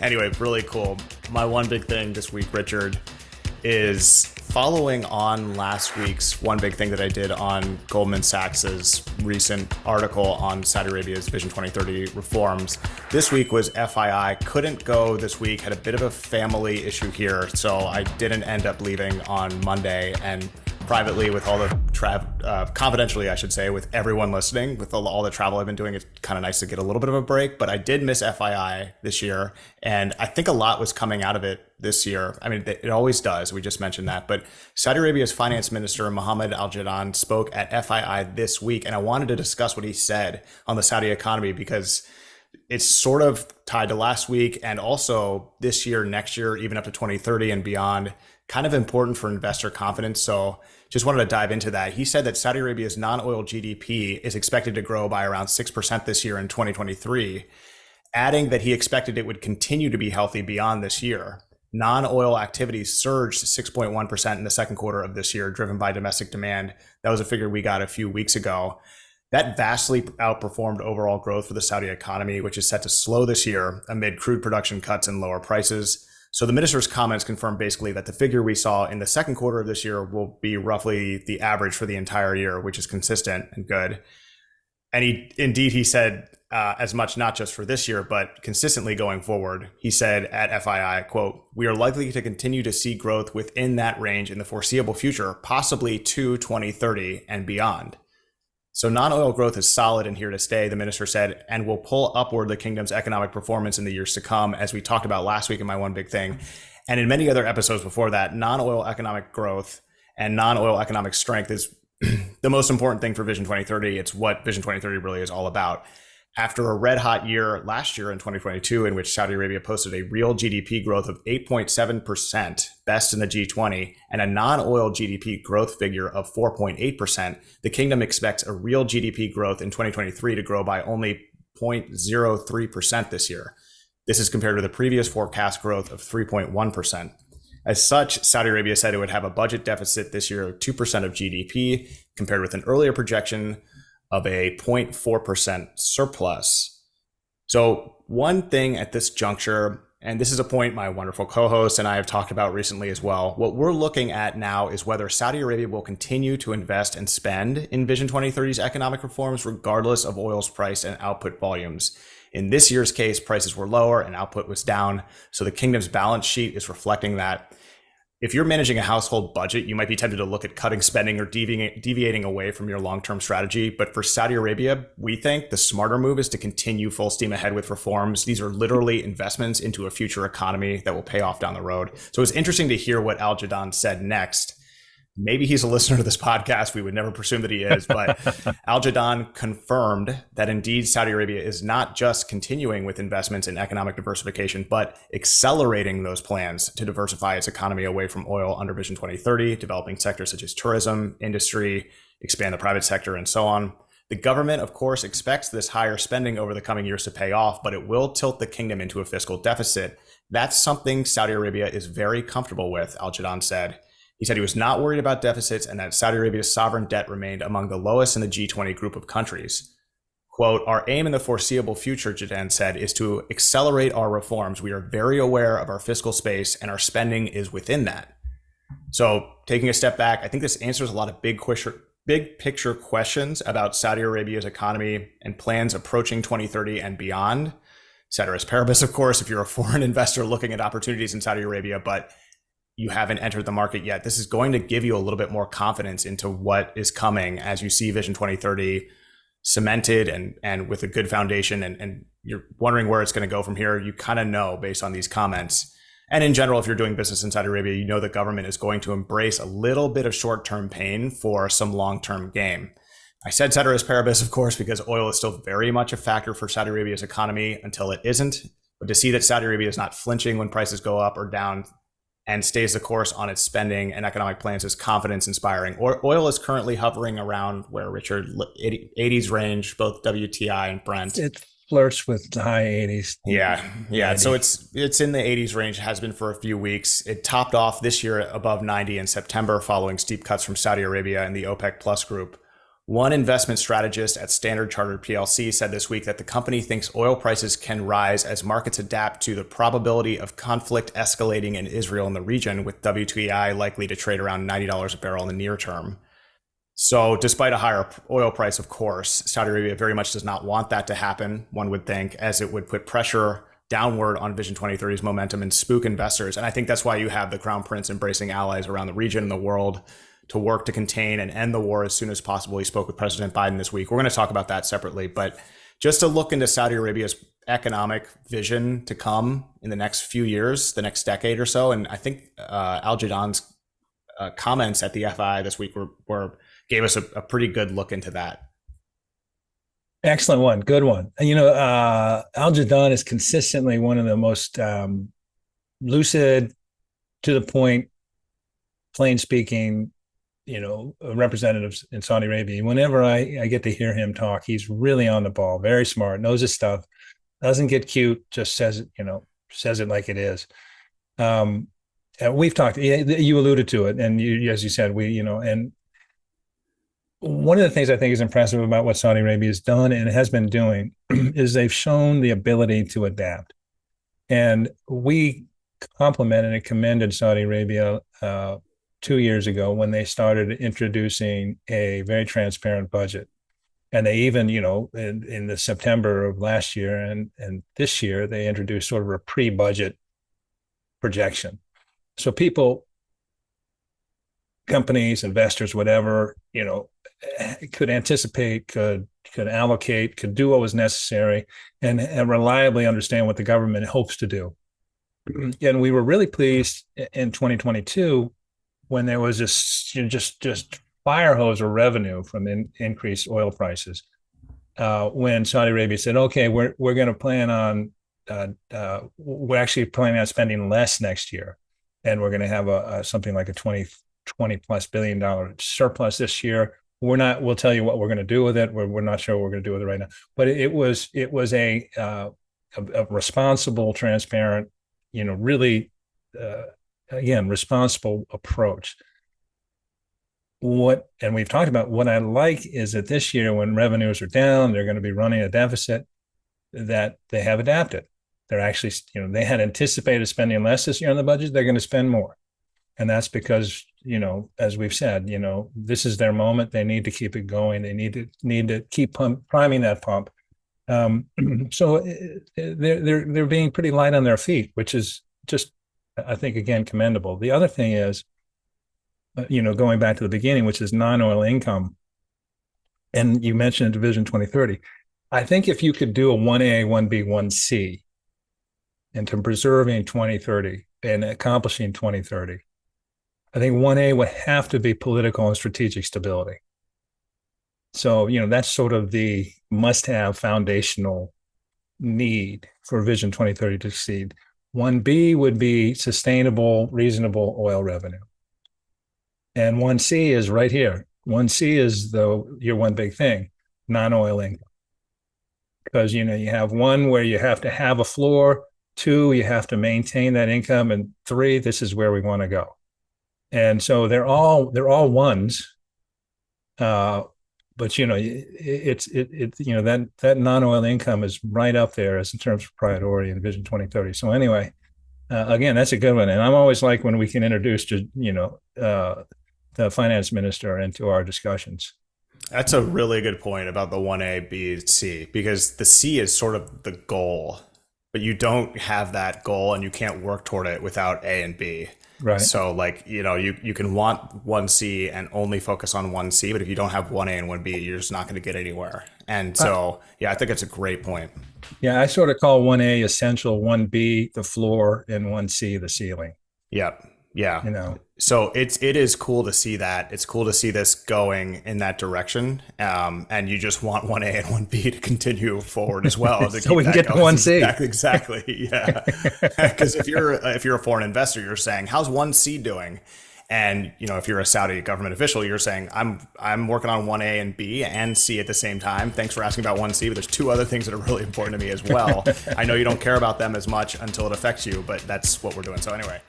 Anyway, really cool. My one big thing this week, Richard, is following on last week's one big thing that I did on Goldman Sachs's recent article on Saudi Arabia's Vision 2030 reforms. This week was FII. Couldn't go this week, had a bit of a family issue here, so I didn't end up leaving on Monday. And privately, with all the confidentially, I should say, with everyone listening, with all the travel I've been doing, it's kind of nice to get a little bit of a break. But I did miss FII this year, and I think a lot was coming out of it this year. I mean, it always does. We just mentioned that. But Saudi Arabia's finance minister, Mohammed Al-Jadaan, spoke at FII this week, and I wanted to discuss what he said on the Saudi economy because it's sort of tied to last week and also this year, next year, even up to 2030 and beyond, kind of important for investor confidence. So just wanted to dive into that. He said that Saudi Arabia's non-oil GDP is expected to grow by around 6% this year in 2023, adding that he expected it would continue to be healthy beyond this year. Non-oil activities surged 6.1% in the second quarter of this year, driven by domestic demand. That was a figure we got a few weeks ago. That vastly outperformed overall growth for the Saudi economy, which is set to slow this year amid crude production cuts and lower prices. So the minister's comments confirm basically that the figure we saw in the second quarter of this year will be roughly the average for the entire year, which is consistent and good. And he said as much, not just for this year, but consistently going forward. He said at FII, quote, "We are likely to continue to see growth within that range in the foreseeable future, possibly to 2030 and beyond." So non-oil growth is solid and here to stay, the minister said, and will pull upward the kingdom's economic performance in the years to come, as we talked about last week in my one big thing. And in many other episodes before that, non-oil economic growth and non-oil economic strength is the most important thing for Vision 2030. It's what Vision 2030 really is all about. After a red hot year last year in 2022, in which Saudi Arabia posted a real GDP growth of 8.7%, best in the G20, and a non-oil GDP growth figure of 4.8%, the kingdom expects a real GDP growth in 2023 to grow by only 0.03% this year. This is compared to the previous forecast growth of 3.1%. As such, Saudi Arabia said it would have a budget deficit this year of 2% of GDP, compared with an earlier projection of a 0.4% surplus. So one thing at this juncture, and this is a point my wonderful co-host and I have talked about recently as well, what we're looking at now is whether Saudi Arabia will continue to invest and spend in Vision 2030's economic reforms, regardless of oil's price and output volumes. In this year's case, prices were lower and output was down, so the kingdom's balance sheet is reflecting that. If you're managing a household budget, you might be tempted to look at cutting spending or deviating away from your long-term strategy. But for Saudi Arabia, we think the smarter move is to continue full steam ahead with reforms. These are literally investments into a future economy that will pay off down the road. So it's interesting to hear what Al-Jadaan said next. Maybe he's a listener to this podcast. We would never presume that he is, but Al-Jadaan confirmed that indeed Saudi Arabia is not just continuing with investments in economic diversification, but accelerating those plans to diversify its economy away from oil under Vision 2030, developing sectors such as tourism, industry, expand the private sector, and so on. The government, of course, expects this higher spending over the coming years to pay off, but it will tilt the kingdom into a fiscal deficit. That's something Saudi Arabia is very comfortable with, Al-Jadaan said. He said he was not worried about deficits and that Saudi Arabia's sovereign debt remained among the lowest in the G20 group of countries. Quote, "Our aim in the foreseeable future," Jadaan said, "is to accelerate our reforms. We are very aware of our fiscal space and our spending is within that." So taking a step back, I think this answers a lot of big picture questions about Saudi Arabia's economy and plans approaching 2030 and beyond. Ceteris paribus, of course, if you're a foreign investor looking at opportunities in Saudi Arabia, but you haven't entered the market yet. This is going to give you a little bit more confidence into what is coming as you see Vision 2030 cemented and with a good foundation, and you're wondering where it's going to go from here. You kind of know based on these comments. And in general, if you're doing business in Saudi Arabia, you know the government is going to embrace a little bit of short-term pain for some long-term gain. I said ceteris paribus, of course, because oil is still very much a factor for Saudi Arabia's economy until it isn't. But to see that Saudi Arabia is not flinching when prices go up or down and stays the course on its spending and economic plans is confidence inspiring. Oil is currently hovering around where, Richard, 80s range, both WTI and Brent. It flirts with the high 80s. Yeah. 90. So it's in the 80s range, has been for a few weeks. It topped off this year above 90 in September following steep cuts from Saudi Arabia and the OPEC Plus group. One investment strategist at Standard Chartered PLC said this week that the company thinks oil prices can rise as markets adapt to the probability of conflict escalating in Israel and the region, with WTI likely to trade around $90 a barrel in the near term. So despite a higher oil price, of course, Saudi Arabia very much does not want that to happen, one would think, as it would put pressure downward on Vision 2030's momentum and spook investors. And I think that's why you have the Crown Prince embracing allies around the region and the world to work to contain and end the war as soon as possible. He spoke with President Biden this week. We're going to talk about that separately, but just to look into Saudi Arabia's economic vision to come in the next few years, the next decade or so. And I think Al-Jadaan's comments at the FI this week gave us a pretty good look into that. Excellent one. Good one. Al-Jadaan is consistently one of the most lucid, to the point, plain speaking, representatives in Saudi Arabia. Whenever I get to hear him talk, he's really on the ball, very smart, knows his stuff, doesn't get cute, just says it like it is. And we've talked, you alluded to it, and as you said, and one of the things I think is impressive about what Saudi Arabia has done and has been doing is they've shown the ability to adapt. And we complimented and commended Saudi Arabia 2 years ago when they started introducing a very transparent budget. And they even, in the September of last year and this year, they introduced sort of a pre-budget projection. So people, companies, investors, whatever, could anticipate, could allocate, could do what was necessary, and reliably understand what the government hopes to do. And we were really pleased in 2022 when there was just fire hose of revenue from increased oil prices. When Saudi Arabia said, "Okay, we're going to plan on we're actually planning on spending less next year, and we're going to have something like a $20+ billion surplus this year. We'll tell you what we're going to do with it. We're not sure what we're going to do with it right now." But it was a responsible, transparent, really, again, responsible approach. And we've talked about what I like is that this year, when revenues are down, they're going to be running a deficit, that they have adapted. They're actually, they had anticipated spending less this year on the budget. They're going to spend more. And that's because, as we've said, this is their moment. They need to keep it going. They need to keep priming that pump. So they're being pretty light on their feet, which is just, I think, again, commendable. The other thing is, going back to the beginning, which is non-oil income. And you mentioned Vision 2030. I think if you could do a 1A, 1B, 1C into preserving 2030 and accomplishing 2030, I think 1A would have to be political and strategic stability. So, that's sort of the must-have foundational need for Vision 2030 to succeed. 1B would be sustainable, reasonable oil revenue. And 1C is right here. 1C is your one big thing, non-oil income. Because, you have one where you have to have a floor, 2, you have to maintain that income, and 3, this is where we want to go. And so they're all ones, but it's that non-oil income is right up there as in terms of priority in Vision 2030. So anyway, again, that's a good one, and I'm always like when we can introduce the finance minister into our discussions. That's a really good point about the 1A, B, C, because the C is sort of the goal, but you don't have that goal and you can't work toward it without A and B. Right. So you can want 1C and only focus on 1C, but if you don't have 1A and 1B, you're just not going to get anywhere. And so, I think it's a great point. Yeah, I sort of call 1A essential, 1B the floor, and 1C the ceiling. Yep. Yeah. So it is cool to see that. It's cool to see this going in that direction. And you just want 1A and 1B to continue forward as well. So we can get to 1C. Exactly. Yeah. Because if you're a foreign investor, you're saying, how's 1C doing? And, if you're a Saudi government official, you're saying, I'm working on 1A and B and C at the same time. Thanks for asking about 1C, but there's 2 other things that are really important to me as well. I know you don't care about them as much until it affects you, but that's what we're doing. So anyway.